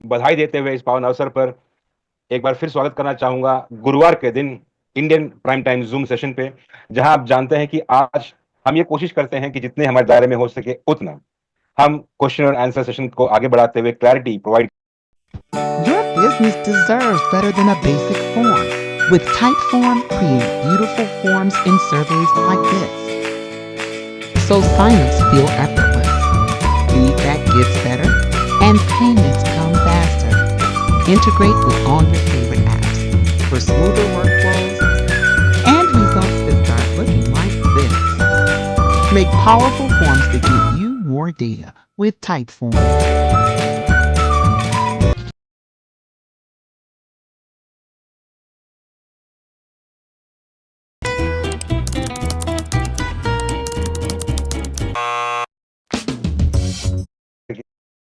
बधाई देते हुए इस पावन अवसर पर एक बार फिर स्वागत करना चाहूंगा गुरुवार के दिन Indian prime time zoom session पे, जहां आप जानते हैं कि आज हम ये कोशिश करते हैं कि जितने हमारे दायरे में हो सके उतना हम क्वेश्चन और आंसर सेशन को आगे बढ़ाते हुए clarity provide. Your business deserves better than a basic form. With Typeform, create beautiful forms and surveys like this. So signups feel effortless, feedback gets better, and payments come faster. Integrate with all your favorite apps for smoother workflows and results that start looking like this. Make powerful forms that give you more data with Typeform.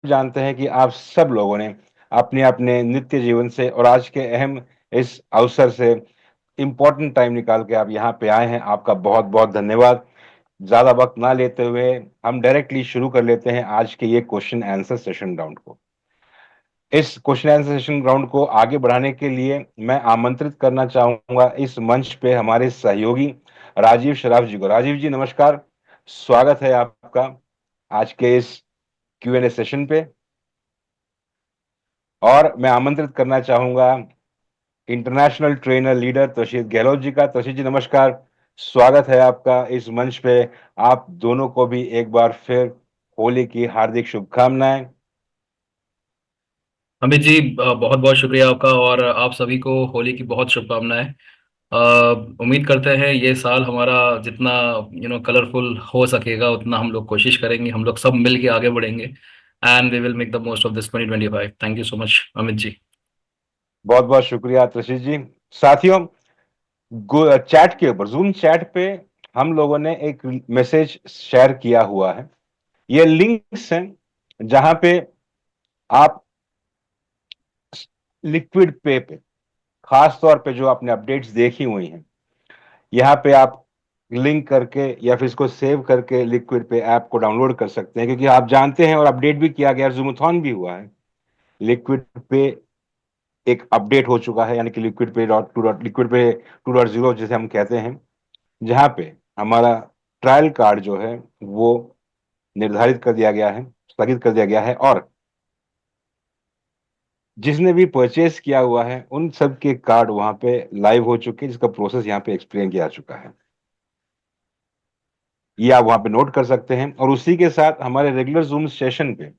जानते हैं कि आप सब लोगों ने अपने अपने नित्य जीवन से और आज के अहम इस अवसर से इम्पोर्टेंट टाइम निकाल के आप यहाँ पे आए हैं। आपका बहुत बहुत धन्यवाद। ज्यादा वक्त ना लेते हुए हम डायरेक्टली शुरू कर लेते हैं आज के ये क्वेश्चन आंसर सेशन राउंड को। इस क्वेश्चन आंसर सेशन राउंड को आगे बढ़ाने के लिए मैं आमंत्रित करना चाहूंगा इस मंच पे हमारे सहयोगी राजीव शराफ जी को। राजीव जी नमस्कार, स्वागत है आपका आज के इस Q&A सेशन पे। और मैं आमंत्रित करना चाहूंगा international trainer leader तोशीद Gehlot ji का। तोशीद जी नमस्कार, स्वागत है आपका इस मंच पे। आप दोनों को भी एक बार फिर होली की हार्दिक शुभकामनाएं। अमित जी, बहुत बहुत शुक्रिया आपका और आप सभी को होली की बहुत शुभकामनाएं। उम्मीद करते हैं ये साल हमारा जितना कलरफुल हो सकेगा उतना हम लोग कोशिश करेंगे, हम लोग सब मिल के आगे बढ़ेंगे and we will make the most of this 2025। Thank you so much Amit ji. बहुत बहुत शुक्रिया तोशीद जी। साथियों, चैट के ऊपर, जूम चैट पे हम लोगों ने एक मैसेज शेयर किया हुआ है। ये लिंक्स हैं जहां पे आप लिक्विड पे खास तौर पे जो आपने अपडेट्स देखी हुई हैं, यहाँ पे आप लिंक करके या फिर इसको सेव करके लिक्विड पे ऐप को डाउनलोड कर सकते हैं, क्योंकि आप जानते हैं और अपडेट भी किया गया, जूमथॉन भी हुआ है। लिक्विड पे एक अपडेट हो चुका है, यानी कि लिक्विड पे 2.0 जिसे हम कहते हैं, जहाँ पे हमारा ट्रायल कार्ड जो है वो निर्धारित कर दिया गया है, स्थगित कर दिया गया है, और जिसने भी परचेस किया हुआ है उन सब के कार्ड वहां पे लाइव हो चुके हैं, जिसका प्रोसेस यहाँ पे एक्सप्लेन किया चुका है। ये आप वहां पे नोट कर सकते हैं। और उसी के साथ हमारे रेगुलर जूम सेशन पे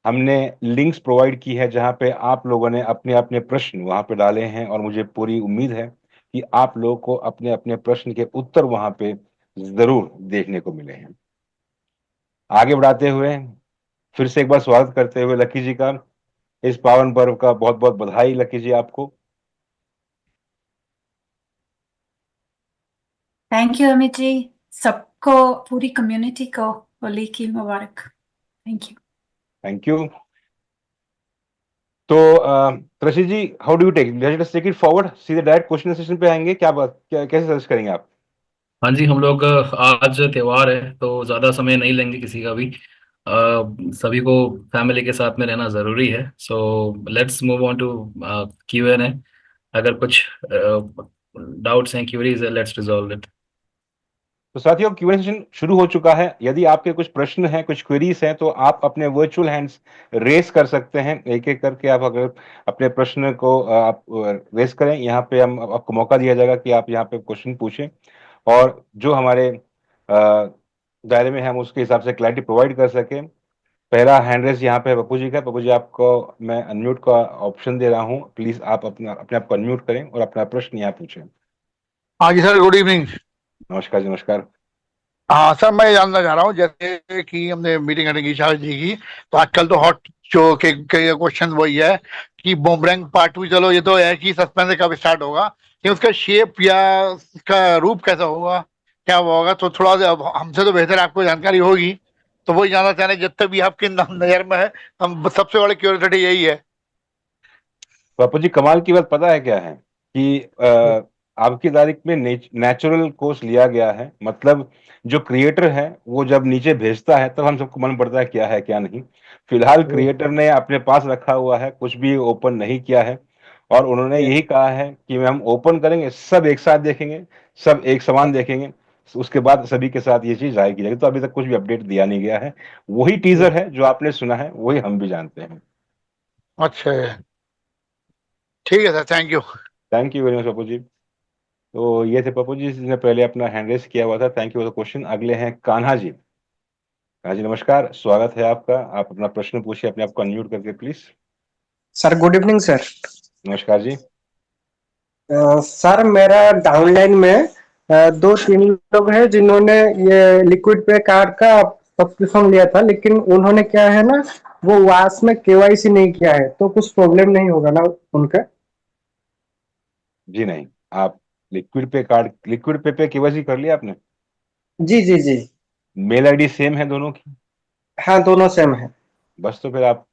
हमने लिंक्स प्रोवाइड की है, जहां पे आप लोगों ने अपने अपने प्रश्न वहां पे डाले हैं, और मुझे पूरी उम्मीद है कि आप लोगों को अपने अपने प्रश्न के उत्तर वहां पे जरूर देखने को मिले हैं। आगे बढ़ाते हुए फिर से एक बार स्वागत करते हुए लकी जी का इस पावन पर्व का बहुत बहुत बधाई लकी जी आपको। थैंक यू अमित जी, सबको, पूरी कम्युनिटी को होली की मुबारक। Thank you. Thank you. तो Trishi ji, how do you take, let's take it forward, सीधे डायरेक्ट क्वेश्चन सेशन पे आएंगे, क्या बात, क्या कैसे सजेस्ट करेंगे आप? हाँ जी, हम लोग आज त्योहार है तो ज़्यादा समय नहीं लेंगे किसी का भी। सभी को फैमिली के साथ में रहना ज़रूरी है, so let's move on to Q&A। अगर कुछ डाउट्स हैं, क्यूरीज है, लेट्स रिजॉल्व इट। तो साथियों, Q&A सेशन शुरू हो चुका है। यदि आपके कुछ प्रश्न हैं, कुछ क्वेरीज हैं, तो आप अपने वर्चुअल हैंड्स रेस कर सकते हैं। एक एक करके आप अगर अपने प्रश्न को आप रेस करें, यहाँ पे हम आपको मौका दिया जाएगा कि आप यहाँ पे क्वेश्चन पूछें, और जो हमारे दायरे में है हम उसके हिसाब से क्लैरिटी प्रोवाइड कर सकें। पहला हैंड रेस यहाँ पे है पप्पू जी का। पप्पू जी, आपको मैं अनम्यूट का ऑप्शन दे रहा हूँ, प्लीज आप अपना अपने आप को अनम्यूट करें और अपना प्रश्न यहाँ पूछें। हाँ जी सर, गुड इवनिंग। नमस्कार जी, नमस्कार। हाँ सर, मैं जानना चाह रहा हूँ जैसे कि हमने मीटिंग अटेंड की शाह जी की, तो आजकल तो हॉट जो के क्वेश्चन वही है कि बूमरैंग पार्ट 2, चलो ये तो है कि सस्पेंस कब स्टार्ट होगा, कि उसका शेप या उसका रूप कैसा होगा, क्या वो होगा, तो थोड़ा हमसे तो बेहतर आपको जानकारी होगी, तो वही जानना चाह रहे हैं जितने भी आपकी नजर में है। हम सबसे बड़ी क्यूरियोसिटी यही है। पप्पू जी, कमाल की बात पता है क्या है कि आपकी तारीख में नेचुरल कोर्स लिया गया है, मतलब जो क्रिएटर है वो जब नीचे भेजता है तब हम सबको मालूम पड़ता है क्या है क्या नहीं। फिलहाल क्रिएटर ने अपने पास रखा हुआ है, कुछ भी ओपन नहीं किया है, और उन्होंने यही कहा है कि हम ओपन करेंगे, सब एक साथ देखेंगे, सब एक समान देखेंगे, उसके बाद सभी के साथ ये चीज जारी की जाएगी। तो अभी तक कुछ भी अपडेट दिया नहीं गया है, वही टीजर है जो आपने सुना है, वही हम भी जानते हैं। अच्छा, ठीक है sir, thank you. Thank you very much Pappu ji. तो ये थे पप्पू जी जिसने पहले अपना हैंड रेस किया हुआ था। Thank you for the question. अगले हैं कान्हा जी। कान्हा जी नमस्कार, स्वागत है आपका। आप अपना प्रश्न पूछिए अपने आप को अनम्यूट करके please. Sir good evening sir. नमस्कार जी। सर मेरा डाउनलाइन में 2-3 लोग हैं जिन्होंने ये लिक्विड पे कार्ड का सब्सक्रिप्शन लिया था, लेकिन उन्होंने क्या है ना, वो वास में केवाईसी नहीं किया है, तो कुछ प्रॉब्लम नहीं होगा ना उनका? जी नहीं, आप लिक्विड पे केवाईसी कर लिया आपने? जी जी जी। मेल आईडी सेम है दोनों की? हाँ दोनों सेम है। बस तो फिर आप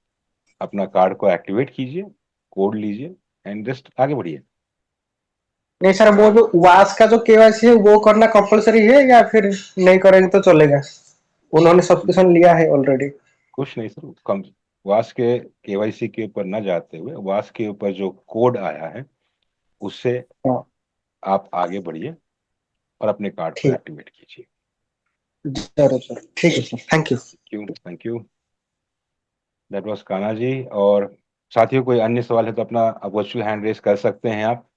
अपना कार्ड को एक्टिवेट कीजिए, कोड लीजिए एंड जस्ट आगे बढ़िए। नहीं सर, वो जो वास का जो केवाईसी है वो करना कंपलसरी है या फिर नहीं करेंगे तो चलेगा? उन्होंने सब्सक्रिप्शन लिया है ऑलरेडी। कुछ नहीं सर, कम वास के केवाईसी के ऊपर न जाते हुए वास के ऊपर जो कोड आया है उससे हाँ आप आगे बढ़िए और अपने कार्ड को ठीक, एक्टिवेट कीजिए। जरूर सर, ठीक है sir, thank you. Thank you. That was Kanha ji. और साथियों कोई अन्य सवाल है तो अपना वर्चुअल हैंड रेस कर सकते हैं आप।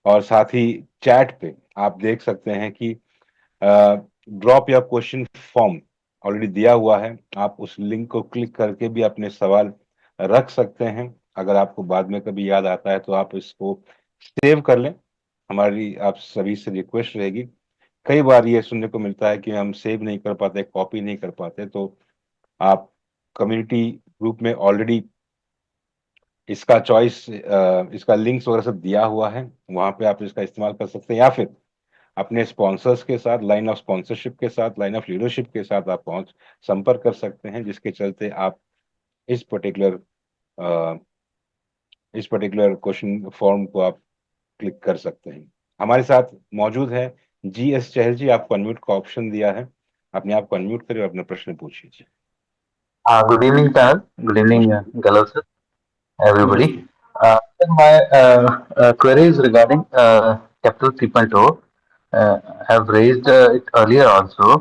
और साथ ही चैट पे आप देख सकते हैं कि ड्रॉप या क्वेश्चन फॉर्म ऑलरेडी दिया हुआ है, आप उस लिंक को क्लिक करके भी अपने सवाल रख सकते हैं। अगर आपको बाद में कभी याद आता है तो आप इसको सेव कर लें, हमारी आप सभी से रिक्वेस्ट रहेगी। कई बार ये सुनने को मिलता है कि हम सेव नहीं कर पाते, कॉपी नहीं कर पाते, तो आप कम्युनिटी ग्रुप में ऑलरेडी इसका चॉइस, इसका लिंक्स वगैरह सब दिया हुआ है, वहां पे आप इसका इस्तेमाल कर सकते हैं, या फिर अपने स्पॉन्सर्स के साथ, लाइन ऑफ स्पॉन्सरशिप के साथ, लाइन ऑफ लीडरशिप के साथ आप पहुंच संपर्क कर सकते हैं, जिसके चलते आप इस पर्टिकुलर क्वेश्चन फॉर्म को आप क्लिक कर सकते हैं। हमारे साथ मौजूद है GS चहल जी, आपको अनम्यूट का ऑप्शन दिया है, अपने आप को अनम्यूट करें और अपना प्रश्न पूछिए। Good evening, panel. Good evening, Galal sir, everybody. नमस्ते। Sir, my query is regarding Capital 3.0. I have raised it earlier also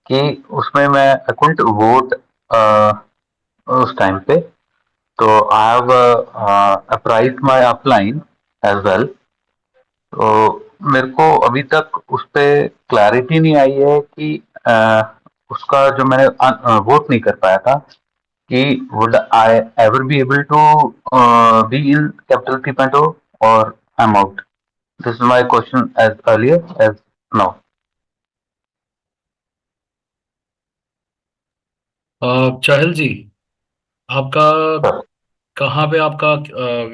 कि उसमें मैं I couldn't vote उस टाइम पे, तो I have apprised my upline as well. तो मेरे को अभी तक उस पे क्लैरिटी नहीं आई है कि उसका जो मैंने वोट नहीं कर पाया था कि would I ever be able to be in Capital 3.0 or I'm out? This is my question as earlier as now. चाहल जी, आपका Sir, कहाँ पे आपका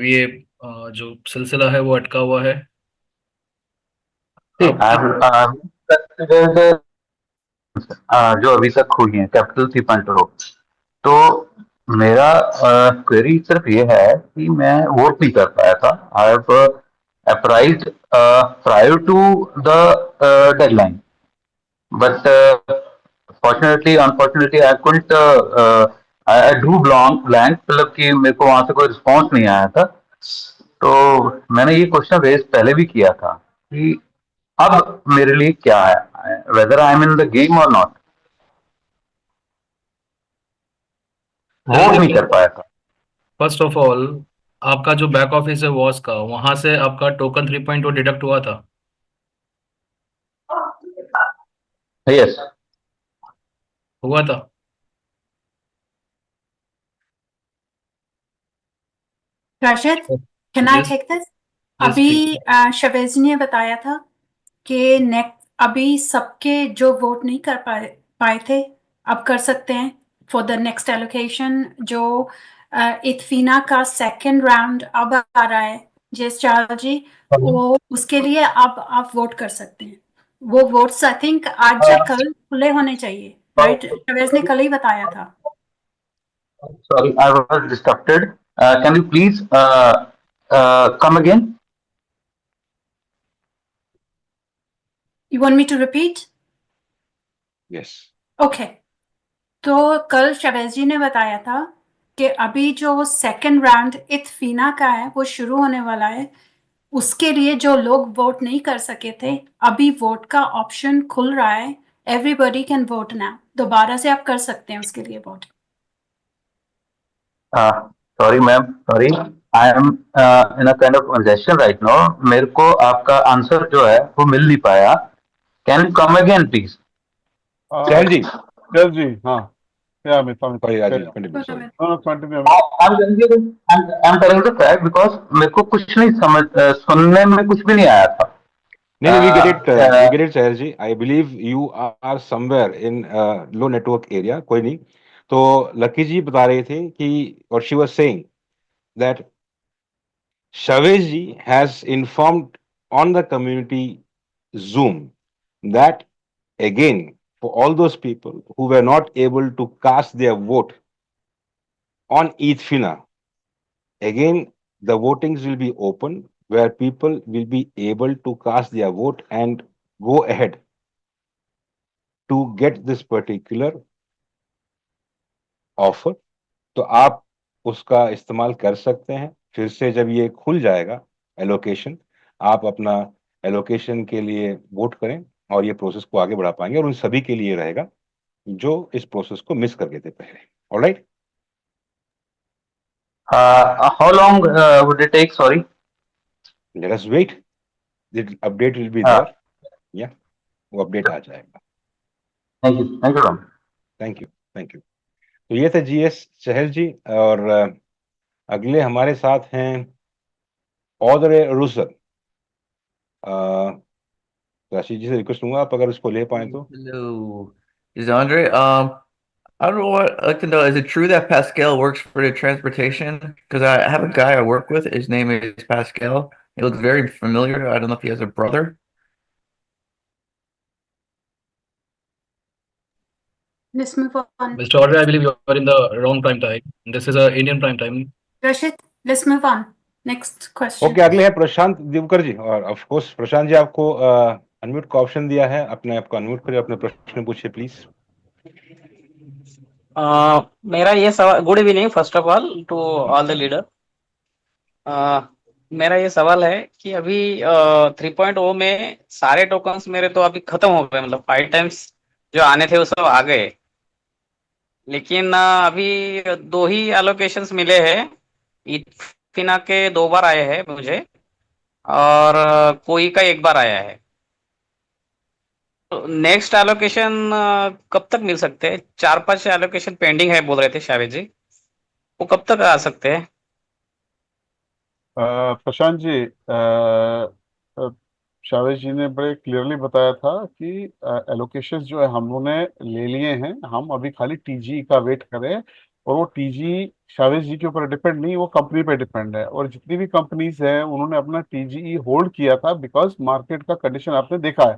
ये जो सिलसिला है वो अटका हुआ है? see, आप I've considered जो अभी तक हुई है कैपिटल 3.0, तो मेरा क्वेरी सिर्फ ये है कि मैं वोट नहीं कर पाया था. I have apprised prior to the deadline, but fortunately unfortunately I couldn't I drew blank, मतलब कि मेरे को वहां से कोई रिस्पॉन्स नहीं आया था. तो मैंने ये क्वेश्चन रेज पहले भी किया था कि अब मेरे लिए क्या है, whether I am in the game और नॉट. चाहल वोट जी, नहीं कर पाया था. फर्स्ट ऑफ ऑल आपका जो बैक ऑफिस है वॉस का, वहां से आपका टोकन 3.0 डिडक्ट हुआ था? यस, हुआ था। Rashid, can I yes, take this? Yes please. अभी शबेज ने बताया था कि नेक्स्ट अभी सबके जो वोट नहीं कर पाए थे अब कर सकते हैं फॉर द नेक्स्ट एलोकेशन। जो इत्फीना का सेकंड राउंड अब आ रहा है जेस चावल जी, वो उसके लिए अब आप वोट कर सकते हैं। वो वोट्स आई थिंक आज या कल खुले होने चाहिए, राइट? शबेज ने कल ही बताया था। sorry, I was distracted. Can you please come again? You want me to repeat? Yes. Okay, तो कल शावेज जी ने बताया था कि अभी जो सेकंड राउंड इत्फीना का है वो शुरू होने वाला है। उसके लिए जो लोग वोट नहीं कर सके थे, अभी वोट का ऑप्शन खुल रहा है। Everybody can vote now. दोबारा से आप कर सकते हैं उसके लिए vote. Sorry ma'am, sorry, I am in a kind of congestion right now. मेरे को आपका आंसर जो है वो मिल नहीं पाया। Can you come again please? Sahal ji, Sahal ji, हाँ, yeah, Amit, sorry Rajiv, yeah. Continue, sorry. No, continue, Amit. I'm telling the fact because मेरे को कुछ नहीं समझ, सुनने में कुछ भी नहीं आया था। नहीं, we get it, Sahal ji. I believe you are somewhere in low network area, कोई नहीं। तो लकी जी बता रहे थे कि, और she was saying that Shavesh ji has informed on the community Zoom that again, for all those people who were not able to cast their vote on Eid Fina, again, the votings will be open where people will be able to cast their vote and go ahead to get this particular offer. तो आप उसका इस्तेमाल कर सकते हैं। फिर से जब ये खुल जाएगा एलोकेशन, आप अपना एलोकेशन के लिए वोट करें और ये प्रोसेस को आगे बढ़ा पाएंगे, और उन सभी के लिए रहेगा जो इस प्रोसेस को मिस कर गए थे पहले। Alright, how long would it take? Sorry. Let us wait, the update will be there. या वो अपडेट आ जाएगा। Thank you, thank you ma'am. Thank you, thank you. तो ये थे जीएस चहल जी, और अगले हमारे साथ हैं ऑदरे रुसल। राशि जी से रिक्वेस्ट दूंगा, आप अगर उसको ले पाए तो। Hello, is Andre? I don't know what I'd like to know. Is it true that Pascal works for the transportation? Because I have a guy I work with. His name is Pascal. He looks very familiar. I don't know if he has a brother. Let's move on. Mr. Audrey, I believe you are in the wrong prime time. This is a Indian prime time. Rashid, let's move on. Next question. Okay, अगले हैं प्रशांत दिवकर जी, और of course Prashant ji, आपको unmute का option दिया है। अपने आप को अनम्यूट करिए, अपने प्रश्न पूछिए प्लीज। मेरा ये सवाल, good evening first of all to all the leader. मेरा ये सवाल है कि अभी 3.0 में सारे टोकन्स मेरे तो अभी खत्म हो गए, मतलब 5 टाइम्स जो आने थे वो सब आ गए, लेकिन अभी 2 ही एलोकेशंस मिले हैं। इत्फिना के 2 बार आए हैं मुझे, और कोई का 1 बार आया है। नेक्स्ट एलोकेशन कब तक मिल सकते हैं? 4-5 एलोकेशन पेंडिंग है बोल रहे थे शावेद जी, वो कब तक आ सकते हैं? प्रशांत जी, शावेज जी ने बड़े क्लियरली बताया था कि एलोकेशंस जो है हम लोगों ने ले लिए हैं, हम अभी खाली टीजी का वेट करें। और वो टीजी शावेज जी के ऊपर डिपेंड नहीं, वो कंपनी पे डिपेंड है। और जितनी भी कंपनीज हैं उन्होंने अपना टीजी होल्ड किया था, बिकॉज मार्केट का कंडीशन आपने देखा है।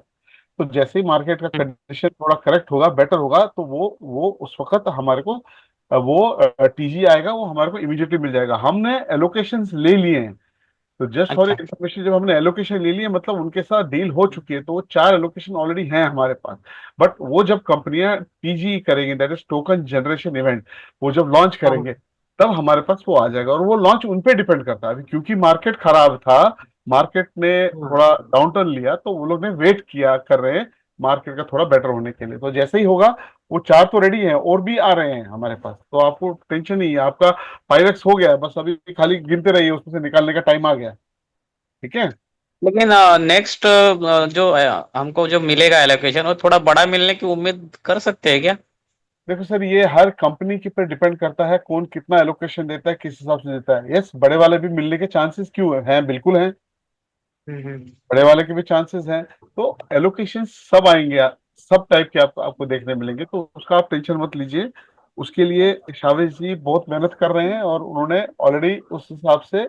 तो जैसे ही मार्केट का कंडीशन थोड़ा करेक्ट होगा, बेटर होगा, तो वो उस वक्त हमारे को वो टीजी आएगा, वो हमारे को इमीडिएटली मिल जाएगा। हमने एलोकेशंस ले लिए हैं, तो जस्ट फॉर अच्छा, इन्फॉर्मेशन, जब हमने एलोकेशन ले लिए मतलब उनके साथ डील हो चुकी है, तो वो 4 एलोकेशन ऑलरेडी हैं हमारे पास। बट वो जब कंपनियां टीजी करेंगे, that is token generation event, वो जब लॉन्च करेंगे तब हमारे पास वो आ जाएगा। और वो लॉन्च उन पे डिपेंड करता है। अभी क्योंकि मार्केट खराब था, मार्केट ने थोड़ा डाउनटर्न लिया, तो वो लोग ने वेट किया कर रहे हैं मार्केट का थोड़ा बेटर होने के लिए। तो जैसे ही होगा, वो 4 तो रेडी हैं और भी आ रहे हैं हमारे पास, तो आपको टेंशन नहीं है। आपका 5x हो गया है, बस अभी खाली गिनते रहिए, उसमें से निकालने का टाइम आ गया। ठीक है, लेकिन नेक्स्ट जो हमको जो मिलेगा एलोकेशन, वो थोड़ा बड़ा मिलने की उम्मीद कर सकते हैं क्या? देखो सर, ये हर कंपनी के पर डिपेंड करता है, कौन कितना एलोकेशन देता है, किस हिसाब से देता है। यस, बड़े वाले भी मिलने के चांसेस क्यों हैं, बिल्कुल हैं, बड़े वाले के भी चांसेस हैं। तो एलोकेशन सब आएंगे, सब टाइप के आपको देखने मिलेंगे, तो उसका आप टेंशन मत लीजिए। उसके लिए शावेज जी बहुत मेहनत कर रहे हैं, और उन्होंने ऑलरेडी उस हिसाब से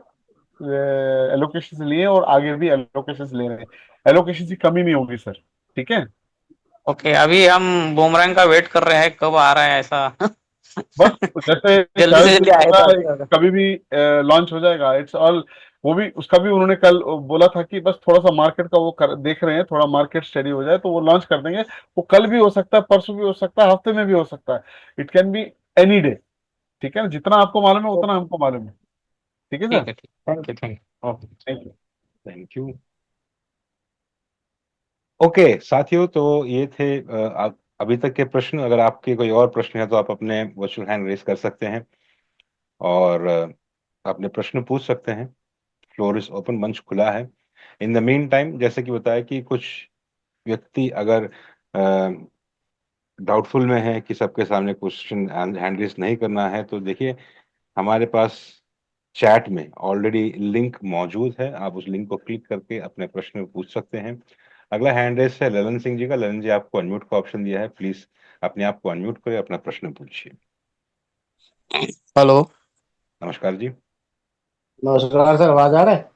एलोकेशन लिए, और आगे भी एलोकेशन ले रहे हैं। एलोकेशन की कमी नहीं होगी सर, ठीक है। ओके, अभी हम बूमरैंग का वेट कर रहे हैं, कब आ रहा है ऐसा। बस जैसे जल्दी से जल्दी आए तो कभी भी लॉन्च हो जाएगा। इट्स ऑल, वो भी उसका भी उन्होंने कल बोला था कि बस थोड़ा सा मार्केट का वो देख रहे हैं, थोड़ा मार्केट स्टडी हो जाए तो वो लॉन्च कर देंगे। वो कल भी हो सकता है, परसों भी हो सकता है, हफ्ते में भी हो सकता है। It can be any day. ठीक है ना, जितना आपको मालूम है उतना हमको मालूम है। ठीक है सर। ठीक है, ठीक, thank you, thank you. Okay, thank you. Thank you. Okay साथियों, तो ये थे अभी तक के प्रश्न। अगर आपके कोई और प्रश्न है तो आप अपने वर्चुअल हैंड रेज कर सकते हैं और अपने प्रश्न पूछ सकते हैं। फ्लोर इज ओपन, मंच खुला है। इन द मीन टाइम, जैसे कि बताया कि कुछ व्यक्ति अगर डाउटफुल में है कि सबके सामने क्वेश्चन हैंड रेज नहीं करना है, तो देखिए हमारे पास चैट में ऑलरेडी लिंक मौजूद है। आप उस लिंक को क्लिक करके अपने प्रश्न पूछ सकते हैं। अगला हैंड रेस है ललन सिंह जी का। ललन जी, आपको अनम्यूट का ऑप्शन दिया है, प्लीज अपने आप को अनम्यूट करें, अपना प्रश्न पूछिए। हेलो। नमस्कार जी। नमस्कार सर, आवाज आ रहा है?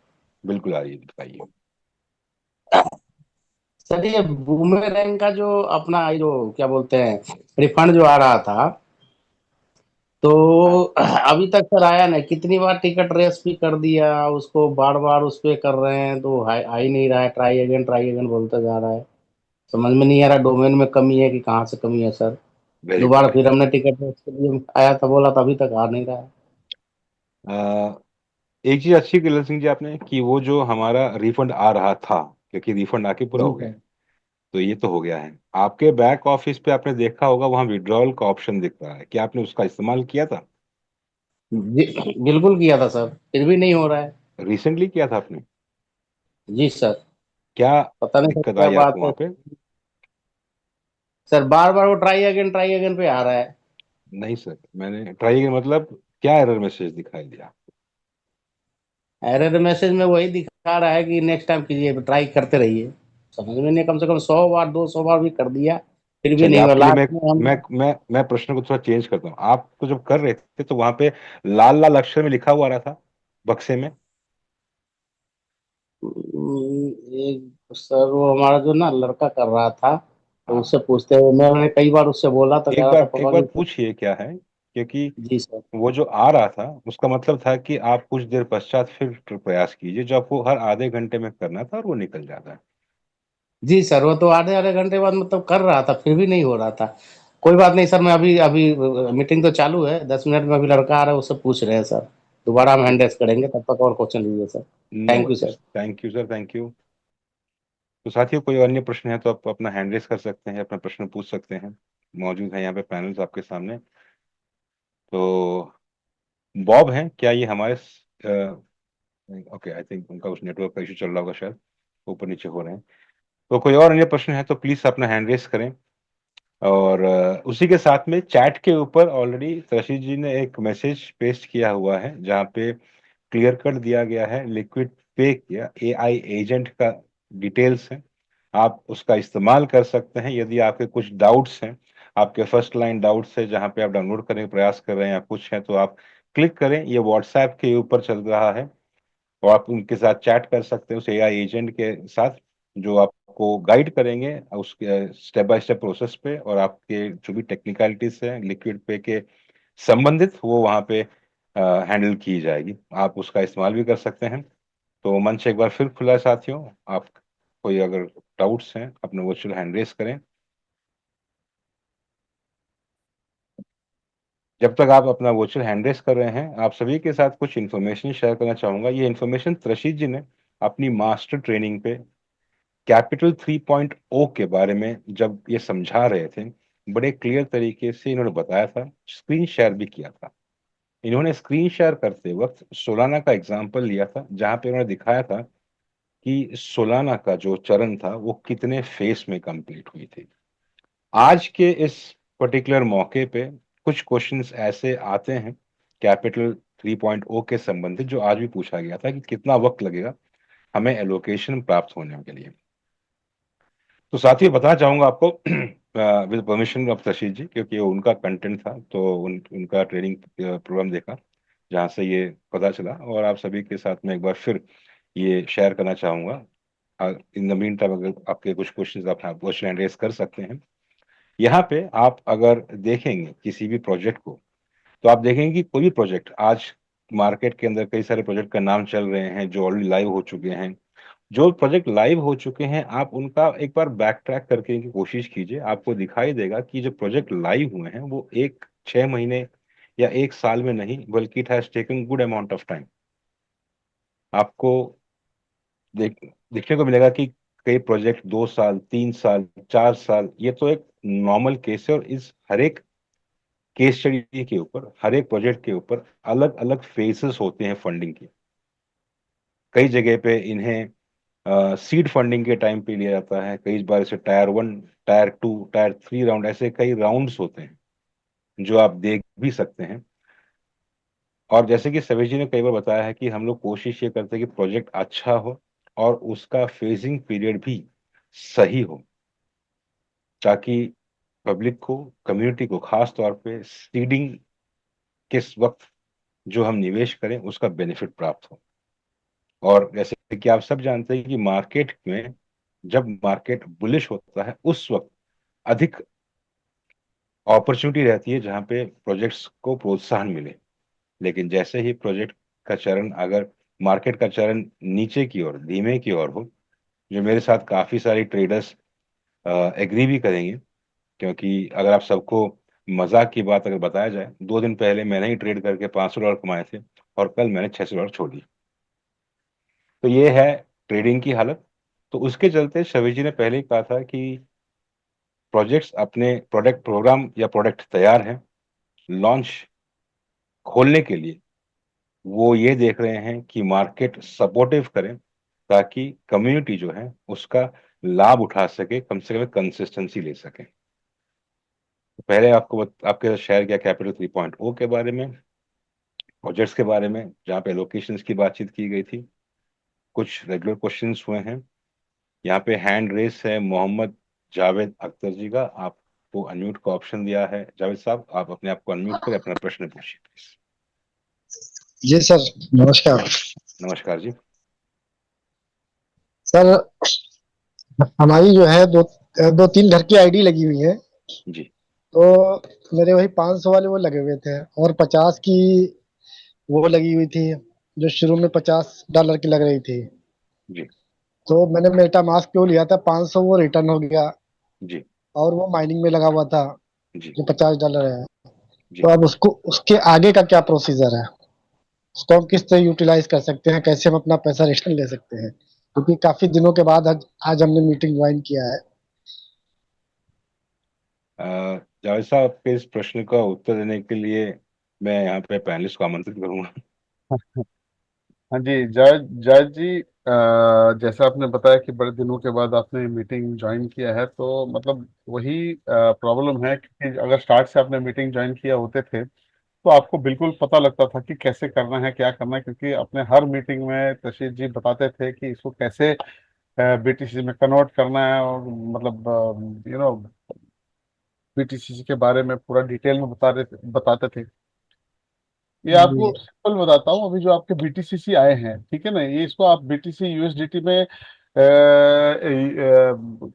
बिल्कुल आ रही है, बताइए। सर ये बूमेरैंग का जो अपना ये जो क्या बोलते हैं रिफंड जो आ रहा था, तो अभी तक सर आया नहीं। कितनी बार टिकट रेस भी कर दिया उसको, बार बार उस पे कर रहे हैं तो आ ही नहीं रहा है। ट्राई अगेन बोलते जा रहा है। समझ में नहीं आ रहा डोमेन में कमी है कि कहाँ से कमी है सर। वेरी दोबारा गुड। फिर हमने टिकट रेस के लिए आया था, बोला था, अभी तक आ नहीं रहा है। एक चीज अच्छी की ललन सिंह जी आपने, कि वो जो हमारा रिफंड आ रहा था, क्योंकि रिफंड आके पूरा जी हो गया सर। है, तो ये तो हो गया है। आपके बैक ऑफिस पे आपने देखा होगा, वहां विड्रॉल का ऑप्शन दिख रहा है। क्या आपने उसका इस्तेमाल किया था? जी बिल्कुल किया था सर, फिर भी नहीं हो रहा है। रिसेंटली किया था आपने? जी सर। क्या पता नहीं सर दिक्कत क्या आई बात आपको है वहां पे? सर। बार बार वो ट्राई अगेन पे आ रहा है। नहीं सर, मैंने ट्राई किया, मतलब क्या एरर मैसेज दिखाई दिया? एरर मैसेज में वही दिखा रहा है कि नेक्स्ट टाइम कीजिए, ट्राई करते रहिए। समझ में नहीं, कम से कम 100 बार 200 बार भी कर दिया, फिर भी चलिए, नहीं हुआ। आपके लिए लास्ट में हम मैं प्रश्न को थोड़ा चेंज करता हूँ। आप तो जब कर रहे थे तो वहां पे लाल लाल अक्षर में लिखा हुआ आ रहा था बक्से में? एक सर वो हमारा जो ना लड़का कर रहा था, तो हाँ, उससे पूछते हुए मैंने कई बार उससे बोला तो कह रहा था एक पापा बार जी पूछिए क्या है, क्योंकि जी सर। वो जो आ रहा था उसका मतलब था कि आप कुछ देर पश्चात फिर प्रयास कीजिए, जो आपको हर आधे घंटे में करना था, और वो निकल जाता है। जी सर, वो तो आधे आधे घंटे बाद मतलब कर रहा था, फिर भी नहीं हो रहा था। कोई बात नहीं सर, मैं अभी अभी मीटिंग तो चालू है, 10 मिनट में अभी लड़का आ रहा है, उससे पूछ रहे हैं सर। दोबारा हम हैंड रेस करेंगे, तब तक और क्वेश्चन लीजिए sir. No thank you worries, sir. Thank you sir, thank you. तो साथियों, कोई अन्य प्रश्न है तो आप अपना हैंड रेस कर सकते हैं, अपना प्रश्न पूछ सकते हैं। मौजूद है यहाँ पे पैनल्स आपके सामने। तो बॉब हैं क्या ये हमारे? ओके, आई थिंक उनका कुछ नेटवर्क का इशू चल रहा होगा शायद, ऊपर नीचे हो रहे हैं। तो कोई और अन्य प्रश्न है तो प्लीज अपना हैंड रेस करें। और उसी के साथ में चैट के ऊपर ऑलरेडी रशीद जी ने एक मैसेज पेस्ट किया हुआ है, जहाँ पे क्लियर कर दिया गया है लिक्विड पे या एआई एजेंट का डिटेल्स है। आप उसका इस्तेमाल कर सकते हैं यदि आपके कुछ डाउट्स हैं, आपके फर्स्ट लाइन डाउट्स है, जहाँ पे आप डाउनलोड करने का प्रयास कर रहे हैं या कुछ है, तो आप क्लिक करें। ये व्हाट्सएप के ऊपर चल रहा है, और आप उनके साथ चैट कर सकते हैं, उस एआई एजेंट के साथ, जो आपको गाइड करेंगे उसके स्टेप बाय स्टेप प्रोसेस पे, और आपके जो भी टेक्निकलिटीज है लिक्विड पे के संबंधित, वो वहाँ पे हैंडल की जाएगी। आप उसका इस्तेमाल भी कर सकते हैं। तो मंच एक बार फिर खुला है साथियों। आप कोई अगर डाउट्स हैं, अपने वर्चुअल हैंड रेस करें। जब तक आप अपना वर्चुअल हैंड रेस कर रहे हैं, आप सभी के साथ कुछ इन्फॉर्मेशन शेयर करना चाहूंगा। ये इन्फॉर्मेशन त्रशीद जी ने अपनी मास्टर ट्रेनिंग पे कैपिटल 3.0 के बारे में जब ये समझा रहे थे, बड़े क्लियर तरीके से इन्होंने बताया था, स्क्रीन शेयर भी किया था। इन्होंने स्क्रीन शेयर करते वक्त सोलाना का एग्जाम्पल लिया था, जहां पे उन्होंने दिखाया था कि सोलाना का जो चरण था वो कितने फेस में कंप्लीट हुई थी। आज के इस पर्टिकुलर मौके पे कुछ क्वेश्चंस ऐसे आते हैं कैपिटल 3.0 के संबंधित, जो आज भी पूछा गया था कि कितना वक्त लगेगा हमें एलोकेशन प्राप्त होने के लिए। तो साथियों, बताना चाहूंगा आपको विद परमिशन ऑफ तशीद जी, क्योंकि ये उनका कंटेंट था, तो उनका ट्रेनिंग प्रोग्राम देखा जहाँ से ये पता चला, और आप सभी के साथ में एक बार फिर ये शेयर करना चाहूंगा। इन द मीन टाइम अगर आपके कुछ क्वेश्चंस आप क्वेश्चन एंड रेस कर सकते हैं। यहाँ पे आप अगर देखेंगे किसी भी प्रोजेक्ट को, तो आप देखेंगे कि कोई भी प्रोजेक्ट आज मार्केट के अंदर कई सारे प्रोजेक्ट का नाम चल रहे हैं जो ऑलरेडी लाइव हो चुके हैं। जो प्रोजेक्ट लाइव हो चुके हैं आप उनका एक बार बैक ट्रैक करके की कोशिश कीजिए, आपको दिखाई देगा कि जो प्रोजेक्ट लाइव हुए हैं वो 6 महीने या 1 साल में नहीं, बल्कि it has taken good amount of time. आपको देखने को मिलेगा कि कई प्रोजेक्ट 2 साल, 3 साल, 4 साल, ये तो एक नॉर्मल केस है। और इस हर एक केस स्टडी के ऊपर, हर एक प्रोजेक्ट के ऊपर अलग अलग फेसेस होते हैं फंडिंग के। कई जगह पे इन्हें सीड फंडिंग के टाइम पे लिया जाता है, कई बार इसे टायर 1, टायर 2, टायर 3 राउंड, ऐसे कई राउंड्स होते हैं जो आप देख भी सकते हैं। और जैसे कि सवेश जी ने कई बार बताया है कि हम लोग कोशिश ये करते हैं कि प्रोजेक्ट अच्छा हो और उसका फेजिंग पीरियड भी सही हो, ताकि पब्लिक को, कम्युनिटी को, खास तौर पे सीडिंग किस वक्त जो हम निवेश करें उसका बेनिफिट प्राप्त हो। और जैसे कि आप सब जानते हैं कि मार्केट में जब मार्केट बुलिश होता है उस वक्त अधिक अपॉर्चुनिटी रहती है जहां पे प्रोजेक्ट्स को प्रोत्साहन मिले। लेकिन जैसे ही प्रोजेक्ट का चरण, अगर मार्केट का चरण नीचे की ओर, धीमे की ओर हो, जो मेरे साथ काफी सारी ट्रेडर्स एग्री भी करेंगे, क्योंकि अगर आप सबको मजाक की बात अगर बताया जाए, 2 दिन पहले मैंने ही ट्रेड करके $500 कमाए थे और कल मैंने $600 छोड़ दिए। तो ये है ट्रेडिंग की हालत। तो उसके चलते शवि जी ने पहले ही कहा था कि प्रोजेक्ट्स अपने प्रोडक्ट प्रोग्राम या प्रोडक्ट तैयार है लॉन्च खोलने के लिए, वो ये देख रहे हैं कि मार्केट सपोर्टिव करें ताकि कम्युनिटी जो है उसका लाभ उठा सके, कम से कम कंसिस्टेंसी ले सके। तो पहले आपके साथ शेयर किया कैपिटल 3.0 के बारे में, प्रोजेक्ट्स के बारे में जहाँ पे लोकेशंस की बातचीत की गई थी। कुछ रेगुलर क्वेश्चंस हुए हैं। यहाँ पे हैंड रेस है मोहम्मद जावेद अख्तर जी का, आपको अनम्यूट का ऑप्शन दिया है। जावेद साहब, आप अपने आप को अनम्यूट करें, अपना प्रश्न पूछिए प्लीज। जी सर, नमस्कार। नमस्कार जी। सर, हमारी जो है दो तीन घर की आईडी लगी हुई है, जी तो मेरे वही 500 वाले वो लगे हुए थे और 50 की वो लगी हुई थी, जो शुरू में $50 की लग रही थी। जी तो मैंने मेटा मास्क पे वो लिया था, 500 वो रिटर्न हो गया जी और वो माइनिंग में लगा हुआ था जी जो $50 है। जी। तो अब उसको, उसके आगे का क्या प्रोसीजर है, उसको हम किस तरह यूटिलाइज कर सकते हैं, कैसे हम अपना पैसा रिटर्न ले सकते हैं, क्योंकि काफी दिनों के बाद आज हमने मीटिंग ज्वाइन किया है। जावेद साहब, आपके इस प्रश्न का उत्तर देने के लिए मैं यहाँ पे पैनलिस्ट को आमंत्रित करूंगा। हाँ जी, जायद जायद जी, जैसा आपने बताया कि बड़े दिनों के बाद आपने मीटिंग ज्वाइन किया है, तो मतलब वही प्रॉब्लम है कि अगर स्टार्ट से आपने मीटिंग ज्वाइन किया होते थे तो आपको बिल्कुल पता लगता था कि कैसे करना है, क्या करना है, क्योंकि अपने हर मीटिंग में तशीर जी बताते थे कि इसको कैसे बीटीसी में कन्वर्ट करना है, और मतलब बीटीसी के बारे में पूरा डिटेल में बताते थे। ये आपको जी सिंपल बताता हूँ, अभी जो आपके बीटीसीसी आए हैं, ठीक है ना, ये इसको आप बीटीसी यूएसडीटी में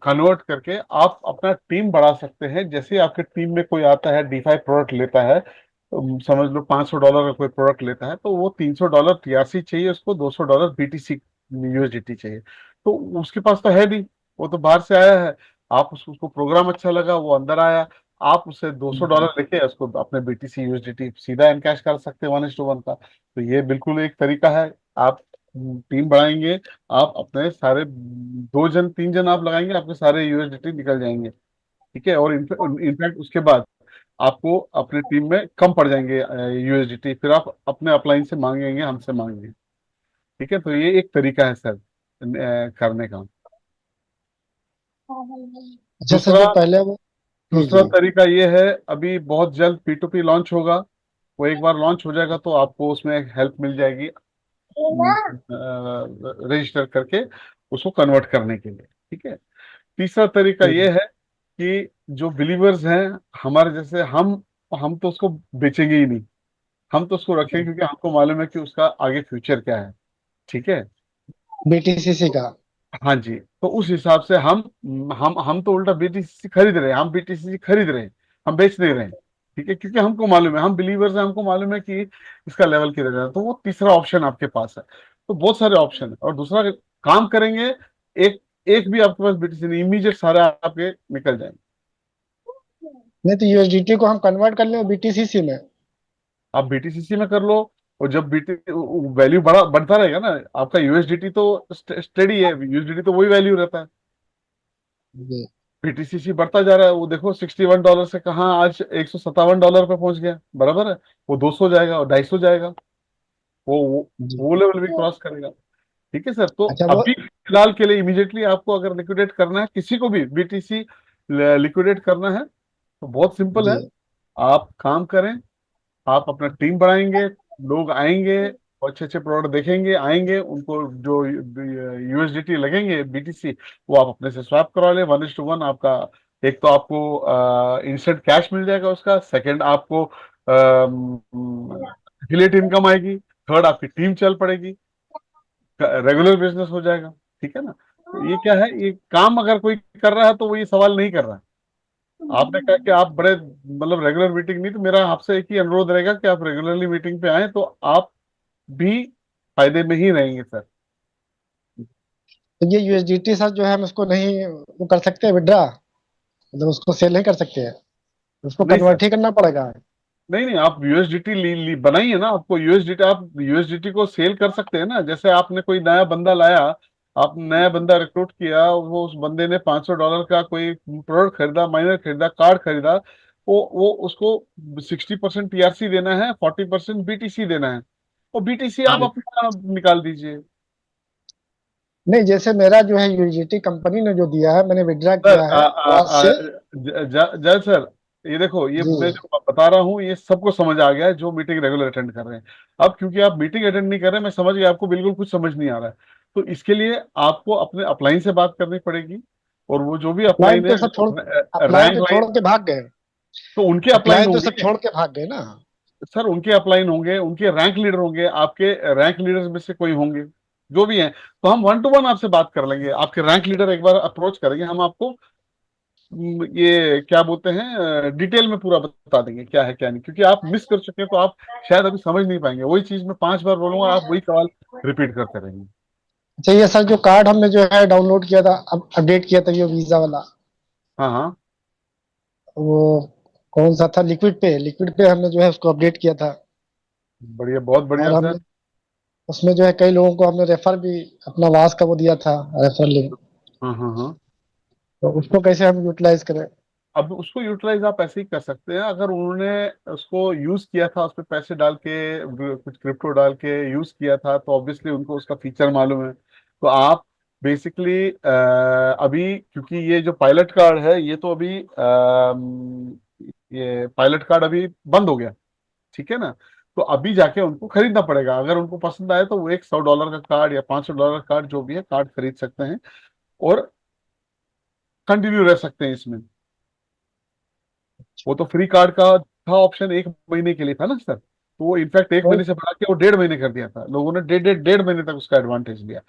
कन्वर्ट करके आप अपना टीम बढ़ा सकते हैं। जैसे आपके टीम में कोई आता है डीफाई प्रोडक्ट लेता है, तो समझ लो $500 का कोई प्रोडक्ट लेता है, तो वो $300 टीआरसी चाहिए, उसको $200 बीटीसी यूएसडीटी चाहिए। तो उसके पास तो है नहीं, वो तो बाहर से आया है। आप उसको प्रोग्राम अच्छा लगा, वो अंदर आया, आप उससे $200 लेके उसको अपने बीटीसी यूएसडीटी सीधा इनकैश कर सकते हैं 1:1 का। तो ये बिल्कुल एक तरीका है। आप टीम बढ़ाएंगे, आप अपने सारे 2 जन 3 जन आप लगाएंगे, आपके सारे यूएसडीटी निकल जाएंगे, ठीक है। और इनफैक्ट उसके बाद आपको अपने टीम में कम पड़ जाएंगे यूएसडीटी, फिर आप अपने अपलाइन से मांगेंगे, हमसे मांगेंगे, ठीक है। तो ये एक तरीका है सर करने का। अच्छा सर, दूसरा जो पहले वो, जी दूसरा जी तरीका ये है, अभी बहुत जल्द P2P लॉन्च होगा। वो एक बार लॉन्च हो जाएगा तो आपको उसमें हेल्प मिल जाएगी रजिस्टर करके उसको कन्वर्ट करने के लिए, ठीक है। तीसरा तरीका ये है कि जो बिलीवर्स हैं हमारे जैसे, हम तो उसको बेचेंगे ही नहीं, हम तो उसको रखेंगे क्योंकि हमको मालूम है कि उसका आगे फ्यूचर क्या है, ठीक है। बीटीसीसी का। हाँ जी, तो उस हिसाब से हम तो उल्टा बीटीसी खरीद रहे हैं, हम बीटीसी खरीद रहे हैं, हम बेच नहीं रहे हैं। ठीक है, क्योंकि हमको मालूम है, हम बिलीवर्स हैं, हमको मालूम है कि इसका लेवल किधर जाना है। तो वो तीसरा ऑप्शन आपके पास है। तो बहुत सारे ऑप्शन है। और दूसरा, काम करेंगे, एक एक भी आपके पास बीटीसी नहीं, इमीडिएट सारे आपके निकल जाएंगे। नहीं तो यूएसडीटी को हम कन्वर्ट कर लें बीटीसीसी में। आप बीटीसीसी में कर लो, और जब बीटी वैल्यू बढ़ता रहेगा ना आपका, यूएसडीटी तो स्टेडी है, यूएसडीटी तो वही वैल्यू रहता है। जी बीटीसीसी बढ़ता जा रहा है, वो देखो $61 से कहाँ आज $157 पे पहुंच गया, बराबर है। वो 200 जाएगा और 250 जाएगा, वो वो, जी। वो लेवल भी क्रॉस करेगा। ठीक है सर। तो अच्छा वो अभी फिलहाल के लिए इमीडिएटली आपको अगर लिक्विडेट करना है, किसी को भी बीटीसी लिक्विडेट करना है, तो बहुत सिंपल है। जी आप काम करें, आप अपना टीम बढ़ाएंगे, लोग आएंगे, अच्छे अच्छे प्रोडक्ट देखेंगे, आएंगे, उनको जो यूएसडीटी लगेंगे बीटीसी, वो आप अपने से स्वैप करवा लें 1:1 आपका। एक तो आपको इंस्टेंट कैश मिल जाएगा उसका, सेकंड आपको एफिलिएट इनकम आएगी, थर्ड आपकी टीम चल पड़ेगी, रेगुलर बिजनेस हो जाएगा। ठीक है ना। तो ये क्या है, ये काम अगर कोई कर रहा है तो वो ये सवाल नहीं कर रहा है। आपने कहा कि आप बड़े मतलब रेगुलर मीटिंग नहीं, तो मेरा आपसे एक ही अनुरोध रहेगा कि आप रेगुलरली मीटिंग पे आए, तो आप भी फायदे में ही रहेंगे सर। तो ये यूएसडीटी सर जो है हम उसको नहीं वो कर सकते विड्रा, मतलब उसको सेल नहीं कर सकते हैं, उसको नहीं सर, कन्वर्ट ही करना पड़ेगा। नहीं नहीं, आप यूएसडीटी बनाइए ना, आपको यूएसडीटी, आप यूएसडीटी को सेल कर सकते हैं ना। जैसे आपने कोई नया बंदा लाया, आप नया बंदा रिक्रूट किया, वो उस बंदे ने $500 का कोई प्रोडक्ट खरीदा, माइनर खरीदा, कार्ड खरीदा, वो उसको 60% टीआरसी देना है, 40% बीटीसी देना है, और बीटीसी आप अपना निकाल दीजिए। नहीं जैसे मेरा जो है यूएसडीटी कंपनी ने जो दिया है मैंने विड्रा सर किया है आज से। जय सर, ये देखो, ये जी मैं जो बता रहा हूँ ये सबको समझ आ गया है जो मीटिंग रेगुलर अटेंड कर रहे हैं। अब क्योंकि आप मीटिंग अटेंड नहीं कर रहे, मैं समझ गया आपको बिल्कुल कुछ समझ नहीं आ रहा है। तो इसके लिए आपको अपने अपलाइन से बात करनी पड़ेगी, और वो जो भी अपलाइन अपलाइन है, तो सब छोड़, अपलाइन रैंक तो छोड़ लाइन, के भाग गए, तो उनके अपलाइन अपलाइन तो सब होंगे छोड़ के भाग गए ना। सर, उनके अपलाइन होंगे, उनके रैंक लीडर होंगे, आपके रैंक लीडर्स में से कोई होंगे जो भी हैं। तो हम 1-to-1 आपसे बात कर लेंगे, आपके रैंक लीडर एक बार अप्रोच करेंगे, हम आपको ये क्या बोलते हैं डिटेल में पूरा बता देंगे क्या है क्या नहीं, क्योंकि आप मिस कर चुके हैं, तो आप शायद अभी समझ नहीं पाएंगे। वही चीज मैं 5 बार बोलूंगा, आप वही सवाल रिपीट करते रहेंगे। अच्छा ये सर जो कार्ड हमने जो है डाउनलोड किया था, अब अपडेट किया था ये वीजा वाला, हाँ हाँ, वो कौन सा था, लिक्विड पे हमने जो है उसको अपडेट किया था। बढ़िया, बहुत बढ़िया और सर। हमने उसमें जो है कई लोगों को हमने रेफर भी, अपना वास का वो दिया था रेफर लिंक, हाँ हाँ हाँ। तो उसको कैसे हम यूटिलाइज करें। अब उसको यूटिलाइज आप ऐसे ही कर सकते हैं, अगर उन्होंने उसको यूज किया था, उस पर पैसे डाल के, कुछ क्रिप्टो डाल के यूज किया था, तो ऑब्वियसली उनको उसका फीचर मालूम है। तो आप बेसिकली अभी, क्योंकि ये जो पायलट कार्ड है, ये तो अभी ये पायलट कार्ड अभी बंद हो गया, ठीक है ना। तो अभी जाके उनको खरीदना पड़ेगा, अगर उनको पसंद आए तो वो एक $100 का कार्ड या $500 का कार्ड जो भी है कार्ड खरीद सकते हैं, और कंटिन्यू रह सकते हैं इसमें। वो तो फ्री कार्ड का था ऑप्शन, 1 महीने के लिए था ना सर, तो वो इनफैक्ट 1 महीने से बढ़ा के वो 1.5 महीने कर दिया था, लोगों ने 1.5 महीने तक उसका एडवांटेज लिया।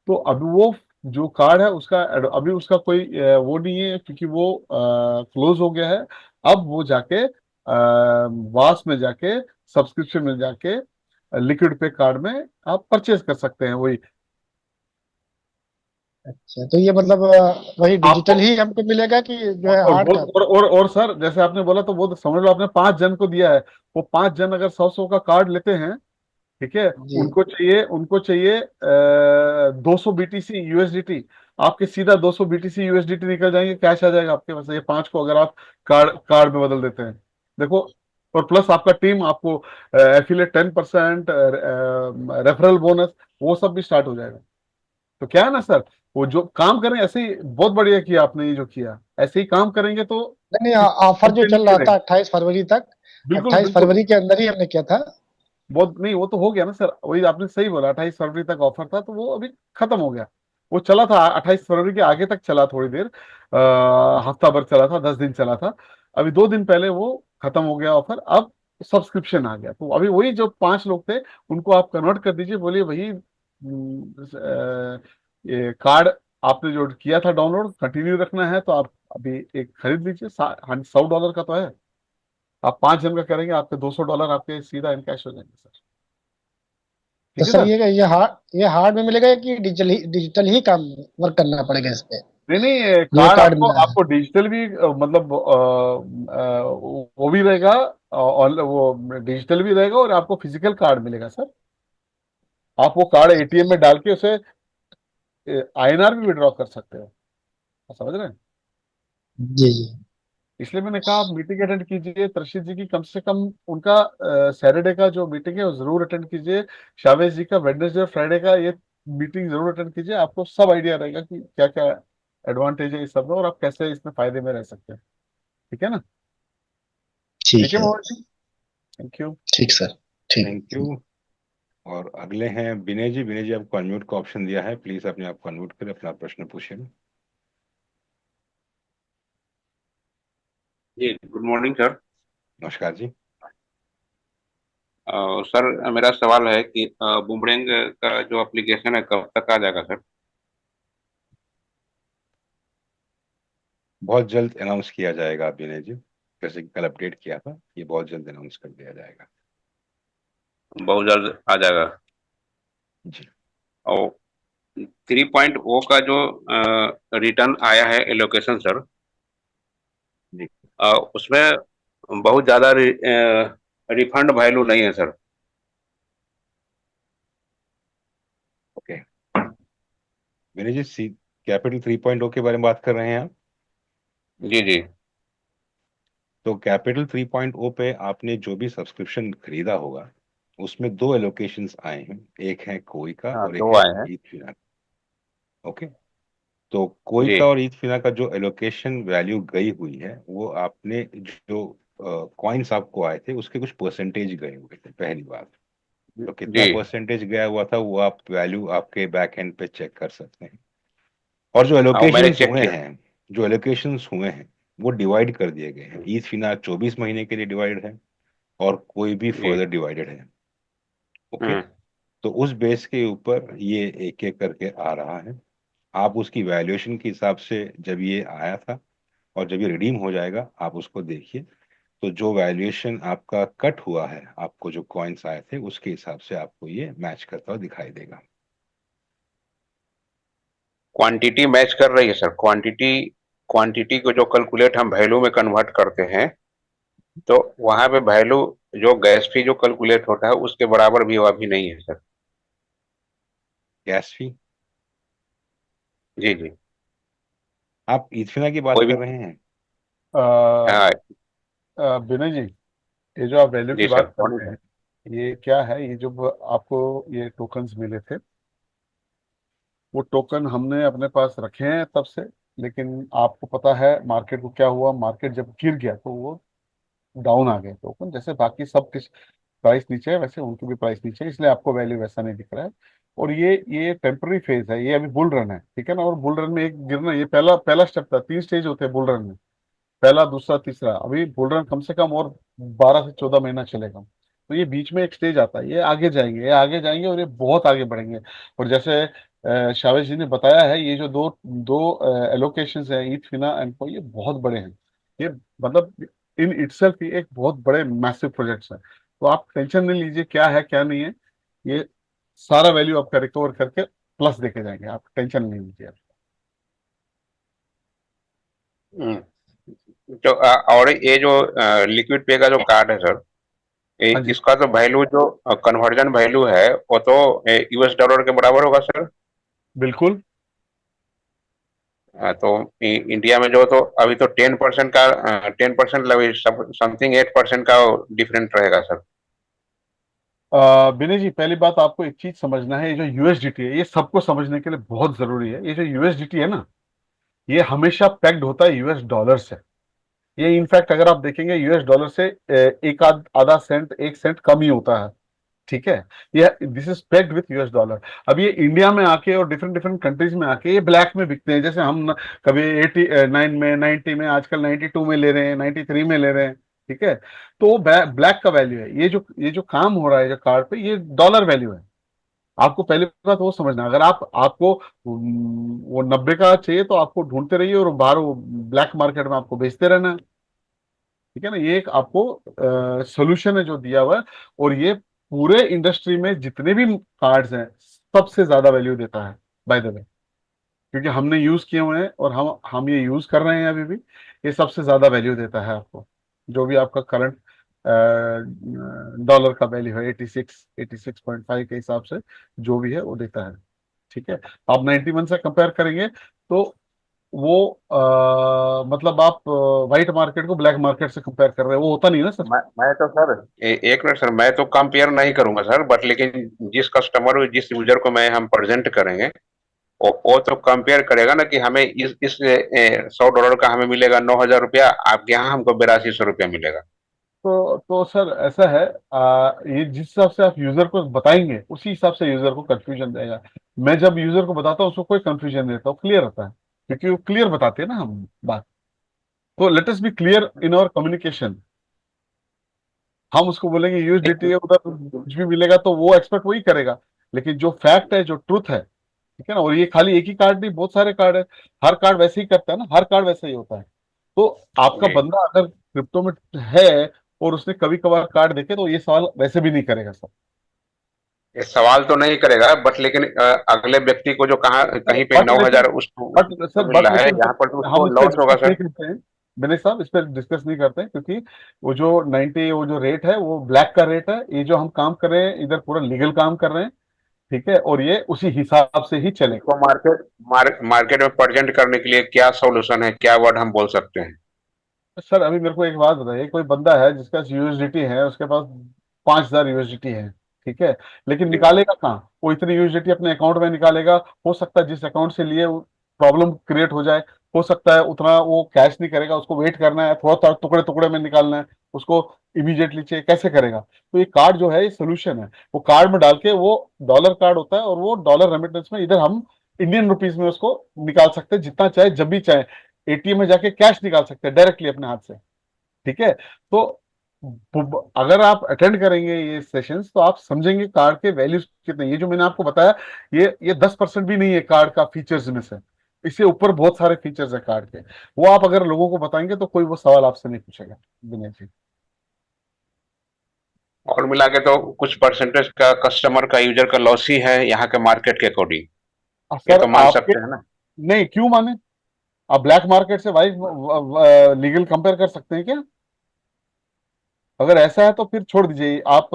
तो अभी वो जो कार्ड है उसका अभी उसका कोई वो नहीं है, क्योंकि वो क्लोज हो गया है। अब वो जाके वास में जाके, सब्सक्रिप्शन में जाके, लिक्विड पे कार्ड में आप परचेज कर सकते हैं वही। अच्छा तो ये मतलब वही आपको डिजिटल ही हमको मिलेगा कि जो है और हार्ड वो का। और सर, जैसे आपने बोला, तो वो तो समझ लो आपने 5 जन को दिया है, वो 5 जन अगर 100-100 का कार्ड लेते हैं, ठीक है, जी उनको चाहिए 200 BTC यूएसडीटी, आपके सीधा 200 BTC यूएसडीटी निकल जाएंगे, कैश आ जाएगा आपके पास, ये 5 को अगर आप कार्ड कार्ड में बदल देते हैं, देखो। और प्लस आपका टीम आपको एफिलेट 10%, रेफरल बोनस, वो सब भी स्टार्ट हो जाएगा। तो क्या है ना सर, वो जो काम करें, ऐसे ही बहुत बढ़िया किया आपने, ये जो किया ऐसे ही काम करेंगे तो नहीं किसी ऑफर जो कंप्लेन चल नहीं रहा था रहेगा। 28 फरवरी तक, बिल्कुल 28 बिल्कुल, फरवरी के अंदर ही हमने किया था। बहुत नहीं, वो तो हो गया ना सर, वही आपने सही बोला, 28 फरवरी तक ऑफर था, तो वो अभी खत्म हो गया। वो चला था 28 फरवरी के आगे तक चला, थोड़ी देर, हफ्ता भर चला था, 10 दिन चला था। अभी 2 दिन पहले वो खत्म हो गया ऑफर, अब सब्सक्रिप्शन आ गया। तो अभी वही जो 5 लोग थे, उनको आप कन्वर्ट कर दीजिए, बोलिए वही ये कार्ड आपने जो किया था डाउनलोड, कंटिन्यू रखना है तो आप अभी एक खरीद लीजिए, $100 का तो है। आप 5 जन का करेंगे, आपके $200 आपके सीधा इनकैश हो जाएंगे सर। तो ठीक है सर सर। ये हार्ड में मिलेगा कि डिजिटल ही काम वर्क करना पड़ेगा इस पे, नहीं नहीं, जो ये कार्ड कार्ड आपको मिला है? आपको डिजिटल भी मतलब वो भी रहेगा, और वो डिजिटल भी रहेगा, और आपको फिजिकल कार्ड मिलेगा सर। आप वो कार्ड एटीएम में डाल के उसे INR भी विड्रॉ कर सकते हो। आप समझ रहे हैं? जी जी। इसलिए मैंने कहा आप मीटिंग अटेंड कीजिए तरशीद जी की, कम से कम उनका सैटरडे का जो मीटिंग है वो जरूर अटेंड कीजिए। शावेज जी का वेडनेसडे और फ्राइडे का ये मीटिंग जरूर अटेंड कीजिए। आपको सब आइडिया रहेगा कि क्या क्या एडवांटेज है इस सब में, और आप कैसे इसमें फायदे में रह सकते हैं। ठीक है ना? ठीक ठीक है है। Mohan ji, thank you. ठीक सर। ठीक। Thank you. और अगले हैं विनय जी। विनय जी, आपको अनम्यूट का ऑप्शन दिया है, प्लीज अपने आप को अनम्यूट करें, अपना प्रश्न पूछिए। जी गुड मॉर्निंग सर। नमस्कार जी। सर मेरा सवाल है कि बूमरैंग का जो एप्लीकेशन है कब तक आ जाएगा सर? बहुत जल्द अनाउंस किया जाएगा विनय जी, जैसे कि कल अपडेट किया था, ये बहुत जल्द अनाउंस कर दिया जाएगा। बहुत जल्द आ जाएगा। जी। और 3.0 का जो रिटर्न आया है एलोकेशन सर, जी। उसमें बहुत ज़्यादा रिफंड वैल्यू नहीं है सर। ओके विनय जी, कैपिटल 3.0 के बारे में बात कर रहे हैं आप? जी जी। तो कैपिटल 3.0 पे आपने जो भी सब्सक्रिप्शन खरीदा होगा उसमें दो एलोकेशंस आए हैं, एक है कोई का हाँ और एक दो है आए हैं। ईथफिना। ओके, तो कोई जी का और ईथफिना का जो एलोकेशन वैल्यू गई हुई है वो आपने जो कॉइन्स आपको आए थे उसके कुछ परसेंटेज गए हुए थे, पहली बात। तो कितना जी। परसेंटेज गया हुआ था वो आप वैल्यू आपके बैक एंड पे चेक कर सकते हैं। और जो हाँ वो मैंने एलोकेशंस चेक हुए किया। हैं, जो एलोकेशंस हुए हैं वो डिवाइड कर दिए गए हैं। ईथफिना 24 महीने के लिए डिवाइड है और कोई भी जी। फर्दर डिवाइडेड है। ओके, हम्म। तो उस बेस के ऊपर ये एक एक करके आ रहा है। आप उसकी वैल्यूएशन के हिसाब से, जब ये आया था और जब ये रिडीम हो जाएगा आप उसको देखिए, तो जो वैल्यूएशन आपका कट हुआ है, आपको जो कॉइन्स आए थे उसके हिसाब से आपको ये मैच करता हुआ दिखाई देगा। क्वांटिटी मैच कर रही है सर? क्वांटिटी क्वांटिटी को जो कैलकुलेट हम वैल्यू में कन्वर्ट करते हैं, तो वहां पे वैल्यू जो गैस फी जो कैलकुलेट होता है उसके बराबर भी अभी नहीं है सर। गैस फी? जी जी। आप ईथफिना की बात कोई भी। कर रहे हैं? अ, हाँ। विनय जी, ये जो आप वैल्यू की जी बात सर कर कौन रहे है? हैं, ये क्या है? ये जो आपको ये टोकन्स मिले थे, वो टोकन हमने अपने पास रखे हैं तब से। लेकिन आपको पता है मार्केट को क्या हुआ, मार्केट जब गिर गया तो वो डाउन आ गए टोकन। जैसे बाकी सब कुछ प्राइस नीचे है वैसे उनकी भी प्राइस नीचे है, इसलिए आपको वैल्यू वैसा नहीं दिख रहा है। और ये टेम्पररी फेज है, ये अभी बुल रन है, ठीक है ना? और बुल रन में एक गिरना, ये पहला पहला स्टेप था। 3 स्टेज होते हैं बुल रन में, पहला, दूसरा, तीसरा। अभी बुल रन कम से कम और 12 से 14 महीना चलेगा। तो ये बीच में एक स्टेज आता है, ये आगे जाएंगे, ये आगे जाएंगे और ये बहुत आगे बढ़ेंगे। और जैसे शावेश जी ने बताया है, ये जो दो दो एलोकेशंस हैं, ईद फिना एंड को, ये बहुत बड़े हैं। ये मतलब इन इटसेल्फ ही एक बहुत बड़े मैसिव प्रोजेक्ट्स हैं। तो आप टेंशन नहीं लीजिए क्या है क्या नहीं है, ये सारा वैल्यू आपका रिकवर करके प्लस देके जाएंगे, आप टेंशन नहीं लीजिए। हम्म। तो और ये जो लिक्विड पे का जो कार्ड है सर, हाँ जी, इसका तो वैल्यू जो कन्वर्जन वैल्यू है वो तो US डॉलर के बराबर होगा सर। बिल्कुल। तो इंडिया में जो तो अभी तो 10% का 10% समथिंग 8% का डिफरेंट रहेगा सर। विनय जी, पहली बात आपको एक चीज समझना है, ये जो यूएसडीटी है ये सबको समझने के लिए बहुत जरूरी है। ये जो यूएसडीटी है ना, ये हमेशा पैक्ड होता है यूएस डॉलर से। ये इनफैक्ट अगर आप देखेंगे यूएस डॉलर से एक आधा सेंट, 1 सेंट कम ही होता है, ठीक है? ये this is packed with US dollar. अब ये इंडिया में आके और डिफरेंट डिफरेंट कंट्रीज में आके ये ब्लैक में बिकते हैं। जैसे हम कभी 89 में, 90 में, आजकल 92 में ले रहे हैं, 93 में ले रहे हैं, ठीक है? तो वो ब्लैक का वैल्यू है। ये जो काम हो रहा है जो कार्ड पे, ये डॉलर वैल्यू है। आपको पहली बात वो समझना, अगर आपको वो 90 का चाहिए तो आपको ढूंढते रहिए और बाहर वो ब्लैक मार्केट में आपको बेचते रहना है। ठीक है ना, ये एक आपको सोल्यूशन है जो दिया हुआ है, और ये पूरे इंडस्ट्री में जितने भी कार्ड्स हैं सबसे ज्यादा वैल्यू देता है बाय द वे, क्योंकि हमने यूज किए हुए हैं और हम ये यूज कर रहे हैं अभी भी। ये सबसे ज्यादा वैल्यू देता है आपको, जो भी आपका करंट डॉलर का वैल्यू है 86.5 के हिसाब से जो भी है वो देता है। ठीक है, आप 91 से कंपेयर करेंगे तो वो मतलब आप व्हाइट मार्केट को ब्लैक मार्केट से कंपेयर कर रहे हैं, वो होता नहीं ना सर। मैं तो सर एक मिनट सर, मैं तो कंपेयर नहीं करूंगा सर, बट लेकिन जिस कस्टमर जिस यूजर को मैं हम प्रेजेंट करेंगे वो तो कंपेयर करेगा ना कि हमें इस $100 का हमें मिलेगा 9,000 रुपया, आपके यहाँ हमको 8200 रुपया मिलेगा। तो सर ऐसा है, ये जिस हिसाब से आप यूजर को बताएंगे उसी हिसाब से यूजर को कंफ्यूजन रहेगा। मैं जब यूजर को बताता हूँ उसको कोई कंफ्यूजन नहीं रहता, वो क्लियर रहता है, क्योंकि वो क्लियर बताते हैं ना हम बात। तो let us be clear in our communication. हम उसको बोलेंगे यूएसडीटी उधर कुछ भी मिलेगा तो वो एक्सपेक्ट वही करेगा, लेकिन जो फैक्ट है, जो ट्रुथ है, ठीक है ना, और ये खाली एक ही कार्ड नहीं, बहुत सारे कार्ड है, हर कार्ड वैसे ही करता है ना, हर कार्ड वैसे ही होता है। तो आपका जी, बंदा अगर क्रिप्टो में है और उसने कभी कभार कार्ड देखे तो ये सवाल वैसे भी नहीं करेगा सर। ये सवाल तो नहीं करेगा, बट लेकिन अगले व्यक्ति को जो कहा कहीं पे बट लेकिन 9,000 उसको मिल बट रहा है, लेकिन यहाँ पर तो हम उसको इस पे लॉस होगा डिस्कस नहीं सर। करते हैं विनय साहब, इस पे डिस्कस नहीं करते हैं, क्योंकि वो जो 90 वो जो रेट है वो ब्लैक का रेट है, ये जो हम काम कर रहे हैं इधर पूरा लीगल काम कर रहे हैं। ठीक है, और ये उसी हिसाब से ही चलेगा। इसको मार्केट में प्रेजेंट करने के लिए क्या सॉल्यूशन है, क्या वर्ड हम बोल सकते हैं? सर अभी मेरे को एक बात बताइए, कोई बंदा है जिसका यूएसडीटी है, उसके पास 5,000 यूएसडीटी है, ठीक है, लेकिन जी, निकालेगा कहाँ? वो इतनी यूएसडीटी अपने अकाउंट में निकालेगा, हो सकता है जिस अकाउंट से लिए प्रॉब्लम क्रिएट हो जाए, हो सकता है उतना वो कैश नहीं करेगा, उसको वेट करना है, थोड़ा थोड़ा टुकड़े टुकड़े में निकालना है उसको, इमीडिएटली चाहिए, कैसे करेगा? तो ये कार्ड जो है ये सोल्यूशन है, वो कार्ड में डाल के, वो डॉलर कार्ड होता है और वो डॉलर रेमिटेंस में इधर हम इंडियन रुपीज में उसको निकाल सकते हैं जितना चाहे, जब भी चाहे, एटीएम में जाके कैश निकाल सकते हैं डायरेक्टली अपने हाथ से। ठीक है, तो अगर आप अटेंड करेंगे ये सेशंस तो आप समझेंगे कार्ड के वैल्यूज कितने। ये जो मैंने आपको बताया, ये 10% भी नहीं है कार्ड का फीचर्स में से, इससे ऊपर बहुत सारे फीचर्स है कार्ड के, वो आप अगर लोगों को बताएंगे तो कोई वो सवाल आपसे नहीं पूछेगा विनय जी। और मिला के तो कुछ परसेंटेज का कस्टमर का यूजर का लॉस ही है यहाँ के मार्केट के अकॉर्डिंग, ये सर तो मान आपके, सकते हैं ना। नहीं क्यों माने, आप ब्लैक मार्केट से भाई लीगल कंपेयर कर सकते हैं क्या? अगर ऐसा है तो फिर छोड़ दीजिए, आप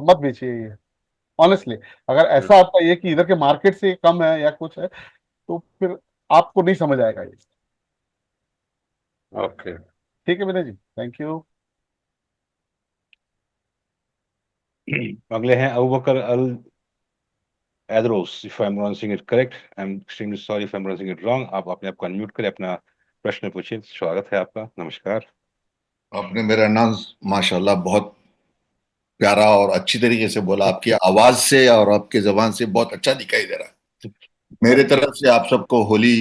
मत बेचिए ये, ऑनेस्टली। अगर ऐसा आपका ये कि इधर के मार्केट से कम है या कुछ है तो फिर आपको नहीं समझ आएगा ये। ओके, ठीक है विनय जी, थैंक यू। अगले हैं Abu Bakar Al Edroos, if I am pronouncing it correct, I am extremely sorry if I am pronouncing it wrong. आप अपने आप को अनम्यूट करें, अपना प्रश्न पूछिए। स्वागत है आपका, नमस्कार। आपने मेरा नाम माशाल्लाह बहुत प्यारा और अच्छी तरीके से बोला, आपकी आवाज से और आपके जबान से बहुत अच्छा दिखाई दे रहा है। मेरे तरफ से आप सबको होली,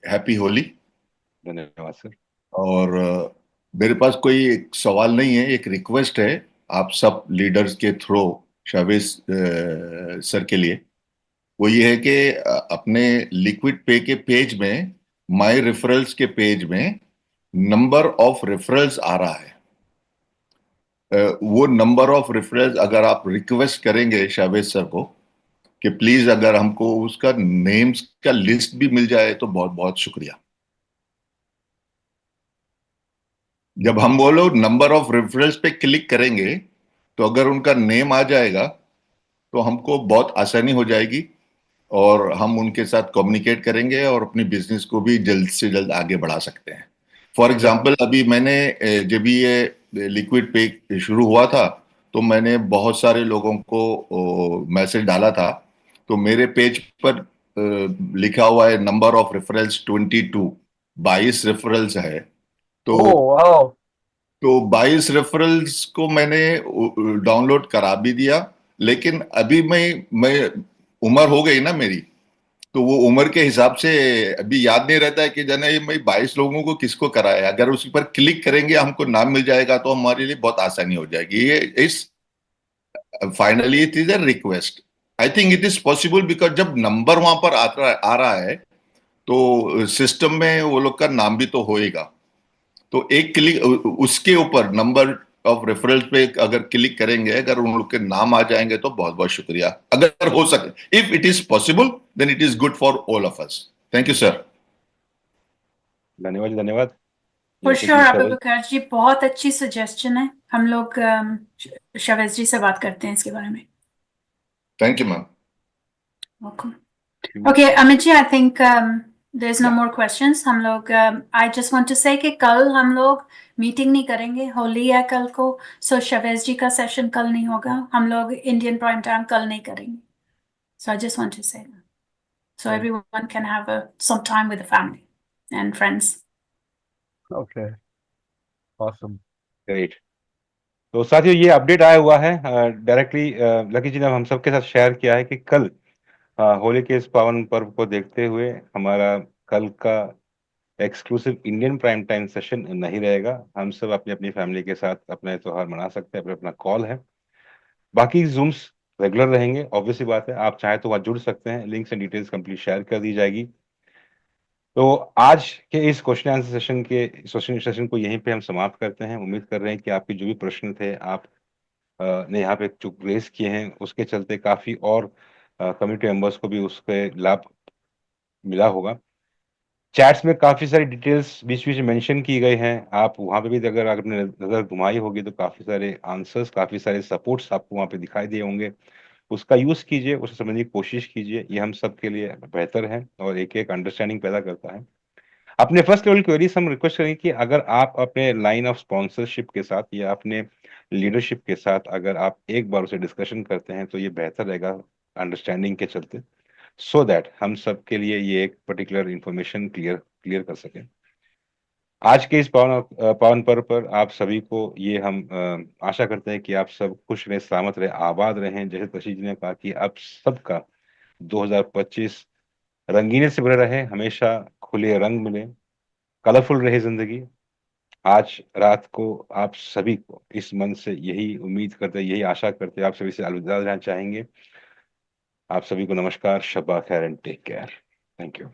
हैप्पी होली। धन्यवाद सर। और मेरे पास कोई एक सवाल नहीं है, एक रिक्वेस्ट है आप सब लीडर्स के थ्रू शावेज सर के लिए। वो ये है कि अपने लिक्विड पे के पेज में, माय रेफरल्स के पेज में नंबर ऑफ रेफरल्स आ रहा है। वो नंबर ऑफ रेफरल्स अगर आप रिक्वेस्ट करेंगे शावेज सर को कि प्लीज अगर हमको उसका नेम्स का लिस्ट भी मिल जाए तो बहुत बहुत शुक्रिया। जब हम वो लोग नंबर ऑफ रेफरल्स पे क्लिक करेंगे तो अगर उनका नेम आ जाएगा तो हमको बहुत आसानी हो जाएगी और हम उनके साथ कम्युनिकेट करेंगे और अपनी बिजनेस को भी जल्द से जल्द आगे बढ़ा सकते हैं। फॉर एग्जाम्पल अभी मैंने जब भी ये लिक्विड पे शुरू हुआ था तो मैंने बहुत सारे लोगों को मैसेज डाला था, तो मेरे पेज पर लिखा हुआ है नंबर ऑफ रेफरल्स 22 रेफरल्स है। तो तो 22 रेफरल्स को मैंने डाउनलोड करा भी दिया, लेकिन अभी मैं उम्र हो गई ना मेरी, तो वो उम्र के हिसाब से अभी याद नहीं रहता है कि जाने ये मैं 22 लोगों को किसको कराया। अगर उसी पर क्लिक करेंगे हमको नाम मिल जाएगा तो हमारे लिए बहुत आसानी हो जाएगी। ये इस finally it is a request, I think it is possible, because जब नंबर वहां पर आ रहा है तो सिस्टम में वो लोग का नाम भी तो होएगा। तो एक क्लिक उसके ऊपर नंबर ऑफ रेफरल्स पे अगर क्लिक करेंगे, अगर उन लोग के नाम आ जाएंगे तो बहुत बहुत शुक्रिया। अगर हो सके, if it is possible, then it is good for all of us. Thank you sir. धन्यवाद जी, धन्यवाद। फॉर यस श्योर जी, अबू शबज। बकर जी, बहुत अच्छी सजेशन है। हम लोग शवेज जी से बात करते हैं इसके बारे में। Thank you ma'am. Welcome. Okay, Amit ji, I think there's no more questions. हम लोग I just want to say कि कल हम लोग मीटिंग नहीं करेंगे, होली है कल को, so शवेज जी का सेशन कल नहीं होगा, हम लोग इंडियन प्राइम टाइम कल नहीं करेंगे। So I just want to say that, so everyone can have some time with the family and friends. Okay, awesome. Great. तो साथियों, ये अपडेट आया हुआ है डायरेक्टली, लकी जी ने हम सबके साथ शेयर किया है कि कल होली के इस पावन पर्व को देखते हुए हमारा कल का exclusive Indian prime time session नहीं रहेगा। हम सब अपनी अपनी फैमिली के साथ अपने त्योहार मना सकते हैं, अपना अपना कॉल है। बाकी जूम्स रेगुलर रहेंगे, ऑब्वियस सी बात है। आप चाहे तो वहाँ जुड़ सकते हैं, links and details complete share कर दी जाएगी। तो आज के इस क्वेश्चन आंसर सेशन को यहीं पे हम समाप्त करते हैं। उम्मीद कर रहे हैं कि आपके जो भी प्रश्न थे, आप ने यहाँ पे जो रेस किए हैं, उसके चलते काफी और कम्युनिटी मेंबर्स को भी उसके लाभ मिला होगा। चैट्स में काफी सारी डिटेल्स बीच बीच में मेंशन की गई हैं। आप वहाँ पे भी अगर आपने नजर घुमाई होगी तो काफी सारे आंसर्स, काफी सारे सपोर्ट्स आपको वहाँ पे दिखाई दिए होंगे। उसका यूज कीजिए, उससे समझने की कोशिश कीजिए, ये हम सब के लिए बेहतर है और एक एक अंडरस्टैंडिंग पैदा करता है। अपने फर्स्ट लेवल क्वेरीज हम रिक्वेस्ट करेंगे कि अगर आप अपने लाइन ऑफ स्पॉन्सरशिप के साथ या अपने लीडरशिप के साथ अगर आप एक बार उसे डिस्कशन करते हैं तो ये बेहतर रहेगा अंडरस्टैंडिंग के चलते, सो दैट हम सब के लिए ये एक पर्टिकुलर इंफॉर्मेशन क्लियर कर सकें। आज के इस पावन पर्व पर आप सभी को ये हम आशा करते हैं कि आप सब खुश रहे, सलामत रहे, आबाद रहें। जैसे तशी जी ने कहा कि आप सबका 2025 रंगीने से भरा रहे, हमेशा खुले रंग मिले, कलरफुल रहे जिंदगी। आज रात को आप सभी को इस मन से यही उम्मीद करते, यही आशा करते, आप सभी से अलविदा लेना चाहेंगे। आप सभी को नमस्कार, शब्बा खैर and take care. Thank you.